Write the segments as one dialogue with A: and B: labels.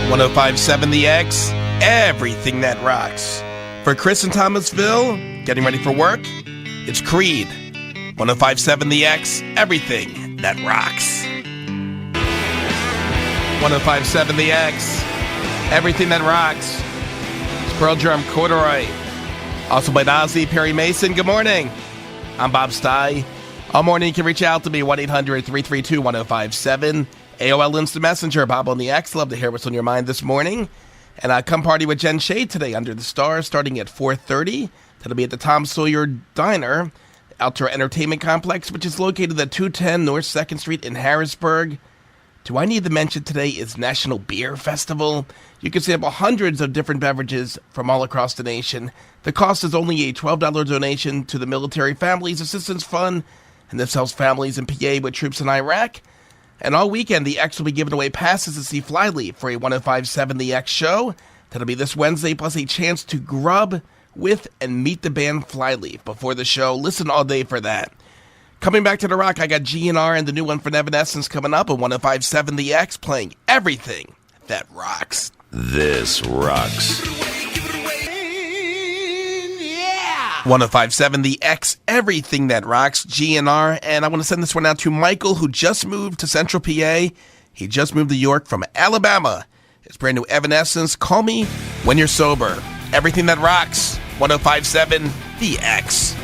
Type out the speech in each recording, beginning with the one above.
A: 105.7 The X, everything that rocks. For Chris in Thomasville, getting ready for work, it's Creed. 105.7 The X, everything that rocks. 105.7 The X, everything that rocks. It's Pearl Jam, Corduroy. Also by Ozzy, Perry Mason. Good morning. I'm Bob Stei. All morning you can reach out to me, 1-800-332-1057. AOL Instant Messenger, Bob on the X. Love to hear what's on your mind this morning. And come party with Jen Shade today under the stars starting at 4:30. That'll be at the Tom Sawyer Diner, Outdoor Entertainment Complex, which is located at 210 North 2nd Street in Harrisburg. Do I need to mention today is National Beer Festival? You can sample hundreds of different beverages from all across the nation. The cost is only a $12 donation to the Military Families Assistance Fund, and this helps families in PA with troops in Iraq. And all weekend, the X will be giving away passes to see Flyleaf for a 105.7 The X show. That'll be this Wednesday, plus a chance to grub with and meet the band Flyleaf before the show. Listen all day for that. Coming back to the rock, I got GNR and the new one from Evanescence coming up on 105.7 The X, playing everything that rocks.
B: This rocks.
A: 105.7 The X, everything that rocks, GNR. And I want to send this one out to Michael, who just moved to Central PA. He just moved to York from Alabama. It's brand new Evanescence, Call Me When You're Sober. Everything that rocks, 105.7 The X.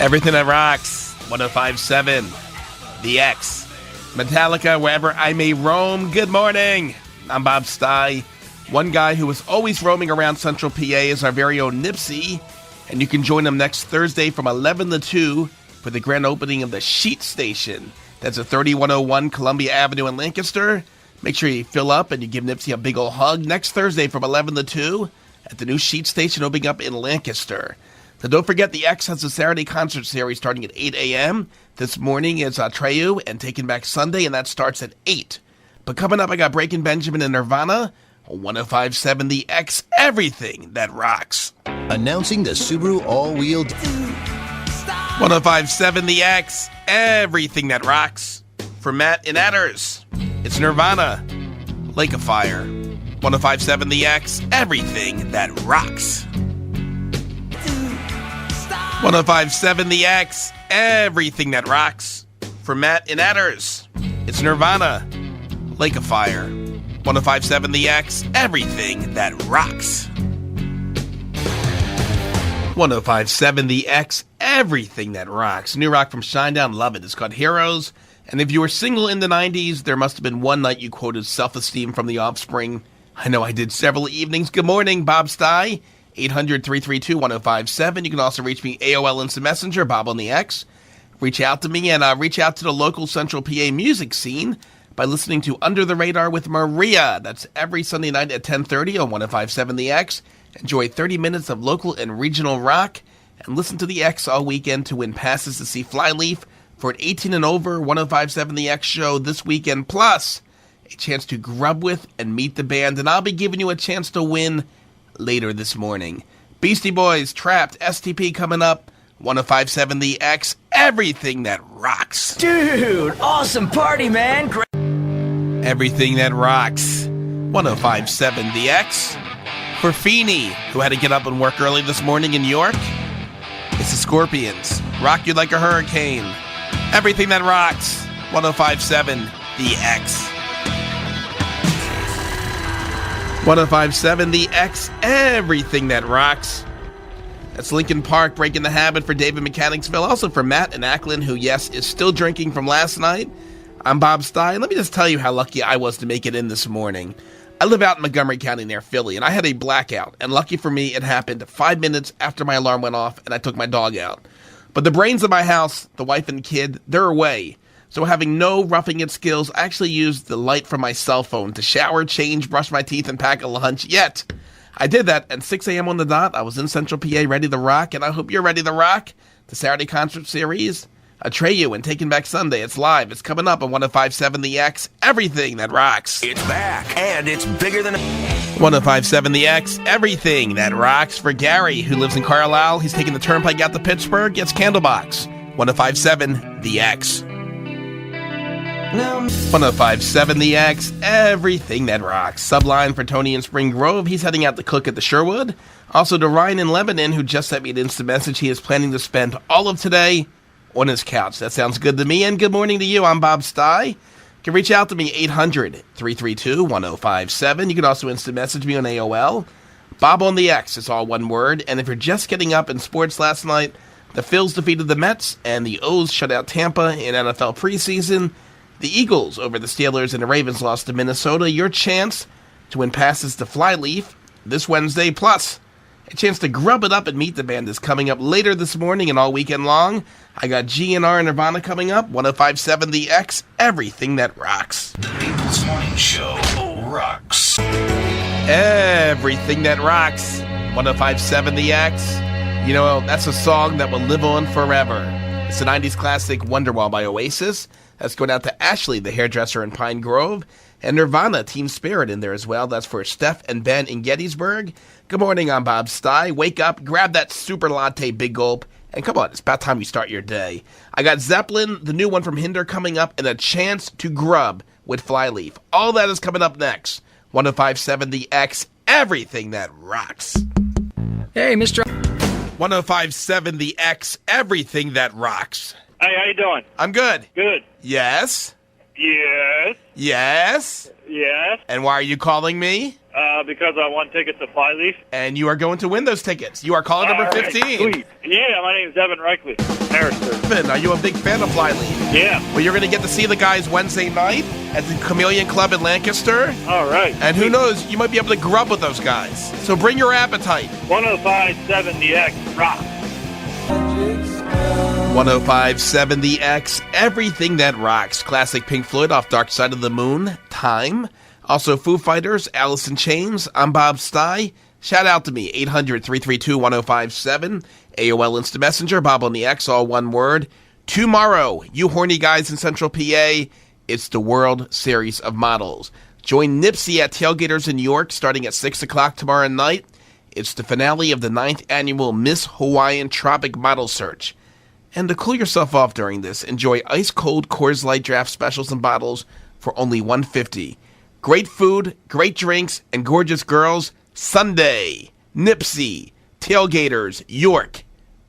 A: Everything that rocks, 105.7 The X. Metallica, Wherever I May Roam. Good morning. I'm Bob Stei. One guy who is always roaming around Central PA is our very own Nipsey, and you can join him next Thursday from 11 to 2 for the grand opening of the Sheet Station. That's at 3101 Columbia Avenue in Lancaster. Make sure you fill up and you give Nipsey a big old hug next Thursday from 11 to 2 at the new Sheet Station opening up in Lancaster. So don't forget, the X has a Saturday concert series starting at 8 a.m. This morning is Atreyu and Taking Back Sunday, and that starts at 8. But coming up, I got Breaking Benjamin and Nirvana. 105.7 The X, everything that rocks.
B: Announcing the Subaru all-wheel
A: 105.7 The X, everything that rocks. For Matt in Adders, it's Nirvana, Lake of Fire. 105.7 The X, everything that rocks. 105.7 The X, everything that rocks. For Matt in Adders, it's Nirvana, Lake of Fire. 105.7 The X, everything that rocks. 105.7 The X, everything that rocks. New rock from Shinedown, love it. It's called Heroes. And if you were single in the 90s, there must have been one night you quoted Self-Esteem from The Offspring. I know I did several evenings. Good morning, Bob Stei. 800-332-1057. You can also reach me, AOL Instant Messenger, Bob on the X. Reach out to me and reach out to the local Central PA music scene by listening to Under the Radar with Maria. That's every Sunday night at 10:30 on 105.7 The X. Enjoy 30 minutes of local and regional rock, and listen to The X all weekend to win passes to see Flyleaf for an 18 and over 105.7 The X show this weekend, plus a chance to grub with and meet the band, and I'll be giving you a chance to win later this morning. Beastie Boys, Trapped, STP coming up, 105.7 The X, everything that rocks.
C: Dude, awesome party, man. Great.
A: Everything that rocks. 105.7 The X. For Feeney, who had to get up and work early this morning in New York, it's the Scorpions. Rock You Like a Hurricane. Everything that rocks. 105.7 The X. 105.7 The X. Everything that rocks. That's Linkin Park, Breaking the Habit for David Mechanicsville. Also for Matt in Ackland, who, yes, is still drinking from last night. I'm Bob Stei. Let me just tell you how lucky I was to make it in this morning. I live out in Montgomery County near Philly, and I had a blackout. And lucky for me, it happened 5 minutes after my alarm went off and I took my dog out. But the brains of my house, the wife and kid, they're away. So having no roughing it skills, I actually used the light from my cell phone to shower, change, brush my teeth, and pack a lunch. Yet, I did that at 6 a.m. on the dot. I was in Central PA ready to rock, and I hope you're ready to rock. The Saturday concert series, Atreyu and Taking Back Sunday. It's live. It's coming up on 105.7 The X. Everything that rocks.
C: It's back, and it's bigger than...
A: 105.7 The X. Everything that rocks. For Gary, who lives in Carlisle, he's taking the turnpike out to Pittsburgh. It's Candlebox. 105.7 The X. 105.7 The X, everything that rocks. Subline for Tony in Spring Grove. He's heading out to cook at the Sherwood. Also to Ryan in Lebanon, who just sent me an instant message. He is planning to spend all of today on his couch. That sounds good to me. And good morning to you. I'm Bob Stei. You can reach out to me, 800-332-1057. You can also instant message me on AOL. Bob on the X is all one word. And if you're just getting up in sports last night, the Phils defeated the Mets and the O's shut out Tampa in NFL preseason. The Eagles over the Steelers and the Ravens lost to Minnesota. Your chance to win passes to Flyleaf this Wednesday, plus a chance to grub it up and meet the band is coming up later this morning and all weekend long. I got GNR and Nirvana coming up. 105.7 The X, everything that rocks.
B: The People's Morning Show rocks.
A: Everything that rocks. 105.7 The X. You know, that's a song that will live on forever. It's the 90s classic Wonderwall by Oasis. That's going out to Ashley, the hairdresser in Pine Grove. And Nirvana, Team Spirit in there as well. That's for Steph and Ben in Gettysburg. Good morning, I'm Bob Stei. Wake up, grab that super latte big gulp, and come on, it's about time you start your day. I got Zeppelin, the new one from Hinder, coming up, and a chance to grub with Flyleaf. All that is coming up next. 105.7 The X, everything that rocks.
C: Hey, Mr.
A: 105.7 The X, everything that rocks.
D: Hey, how you doing?
A: I'm good.
D: Good.
A: Yes?
D: Yes.
A: Yes?
D: Yes.
A: And why are you calling me?
D: Because I won tickets to Flyleaf.
A: And you are going to win those tickets. You are caller number
D: All right,
A: 15.
D: sweet. Yeah, my name's Evan Reichley, Harrisburg.
A: Evan, are you a big fan of Flyleaf?
D: Yeah.
A: Well, you're going to get to see the guys Wednesday night at the Chameleon Club in Lancaster.
D: All right.
A: And who knows, you might be able to grub with those guys. So bring your appetite.
D: 105.7 The X rock.
A: 105.7 The X, everything that rocks. Classic Pink Floyd off Dark Side of the Moon, Time. Also Foo Fighters, Alice in Chains. I'm Bob Stei. Shout out to me, 800-332-1057. AOL Instant Messenger, Bob on the X, all one word. Tomorrow, you horny guys in Central PA, it's the World Series of Models. Join Nipsey at Tailgaters in New York starting at 6 o'clock tomorrow night. It's the finale of the 9th annual Miss Hawaiian Tropic Model Search. And to cool yourself off during this, enjoy ice-cold Coors Light draft specials and bottles for only $1.50. Great food, great drinks, and gorgeous girls. Sunday, Nipsey, Tailgaters, York.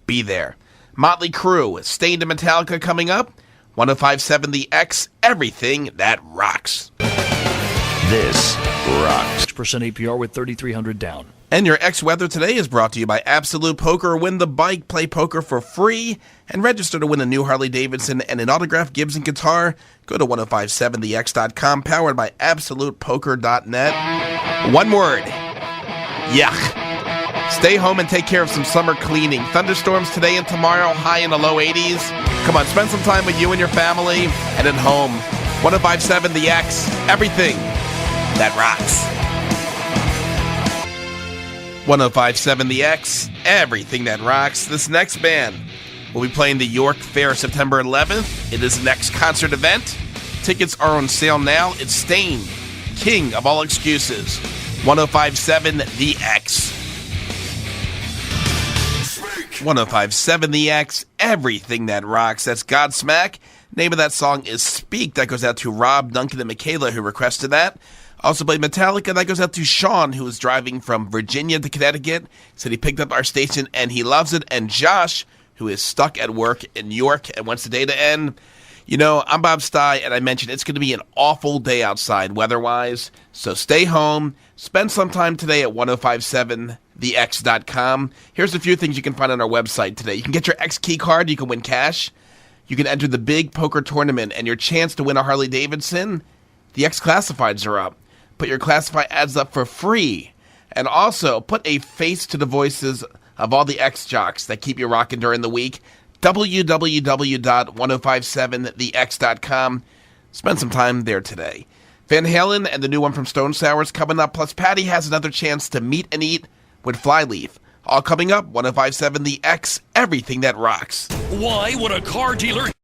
A: Be there. Motley Crue, Stei and Metallica coming up. 105.7 The X, everything that rocks.
B: This rocks.
E: Percent APR with 3,300 down.
A: And your X weather today is brought to you by Absolute Poker. Win the bike, play poker for free, and register to win a new Harley-Davidson and an autographed Gibson guitar. Go to 1057thex.com, powered by absolutepoker.net. One word. Yuck. Stay home and take care of some summer cleaning. Thunderstorms today and tomorrow, high in the low 80s. Come on, spend some time with you and your family and at home. 1057 The X, everything that rocks. 105.7 The X, everything that rocks. This next band will be playing the York Fair September 11th. It is the next concert event. Tickets are on sale now. It's Stei, king of all excuses. 105.7 The X. 105.7 The X, everything that rocks. That's Godsmack. Name of that song is Speak. That goes out to Rob, Duncan, and Michaela, who requested that. Also played Metallica. That goes out to Sean, who is driving from Virginia to Connecticut. Said he picked up our station and he loves it. And Josh, who is stuck at work in New York and wants the day to end. You know, I'm Bob Stei, and I mentioned it's going to be an awful day outside weather-wise. So stay home. Spend some time today at 1057thex.com. Here's a few things you can find on our website today. You can get your X key card. You can win cash. You can enter the big poker tournament, and your chance to win a Harley-Davidson. The X classifieds are up. Put your classified ads up for free. And also, put a face to the voices of all the X jocks that keep you rocking during the week. www.1057thex.com. Spend some time there today. Van Halen and the new one from Stone Sour is coming up. Plus, Patty has another chance to meet and eat with Flyleaf. All coming up, 1057 The X, everything that rocks.
E: Why would a car dealer